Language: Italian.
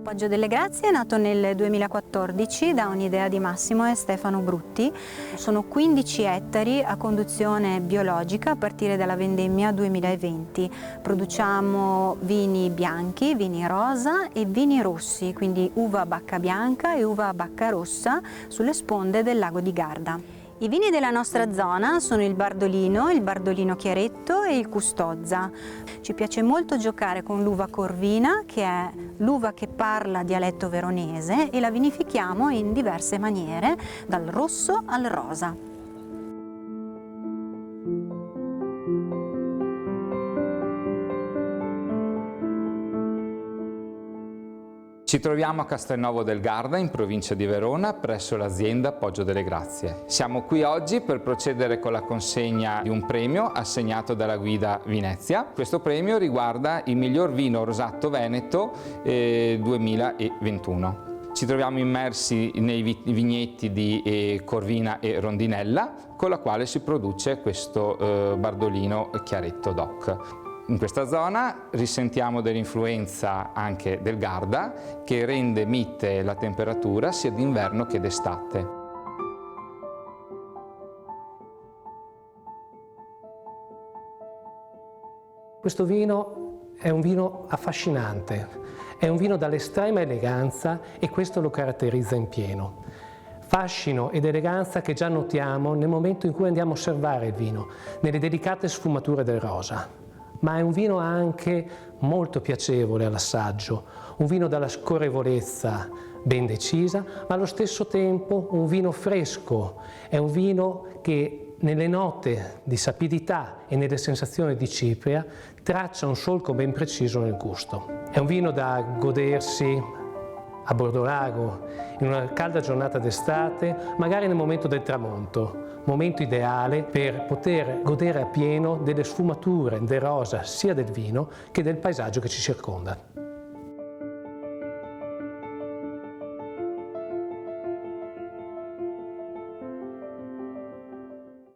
Poggio delle Grazie è nato nel 2014 da un'idea di Massimo e Stefano Brutti. Sono 15 ettari a conduzione biologica a partire dalla vendemmia 2020. Produciamo vini bianchi, vini rosa e vini rossi, quindi uva a bacca bianca e uva a bacca rossa sulle sponde del lago di Garda. I vini della nostra zona sono il Bardolino Chiaretto e il Custozza. Ci piace molto giocare con l'uva Corvina, che è l'uva che parla dialetto veronese, e la vinifichiamo in diverse maniere, dal rosso al rosa. Ci troviamo a Castelnuovo del Garda, in provincia di Verona, presso l'azienda Poggio delle Grazie. Siamo qui oggi per procedere con la consegna di un premio assegnato dalla guida Venezia. Questo premio riguarda il miglior vino rosato veneto 2021. Ci troviamo immersi nei vigneti di Corvina e Rondinella, con la quale si produce questo Bardolino Chiaretto DOC. In questa zona risentiamo dell'influenza anche del Garda, che rende mite la temperatura sia d'inverno che d'estate. Questo vino è un vino affascinante, è un vino dall'estrema eleganza e questo lo caratterizza in pieno. Fascino ed eleganza che già notiamo nel momento in cui andiamo a osservare il vino, nelle delicate sfumature del rosa. Ma è un vino anche molto piacevole all'assaggio, un vino dalla scorrevolezza ben decisa, ma allo stesso tempo un vino fresco, è un vino che nelle note di sapidità e nelle sensazioni di cipria traccia un solco ben preciso nel gusto. È un vino da godersi a Bordolago, in una calda giornata d'estate, magari nel momento del tramonto, momento ideale per poter godere appieno delle sfumature del rosa sia del vino che del paesaggio che ci circonda.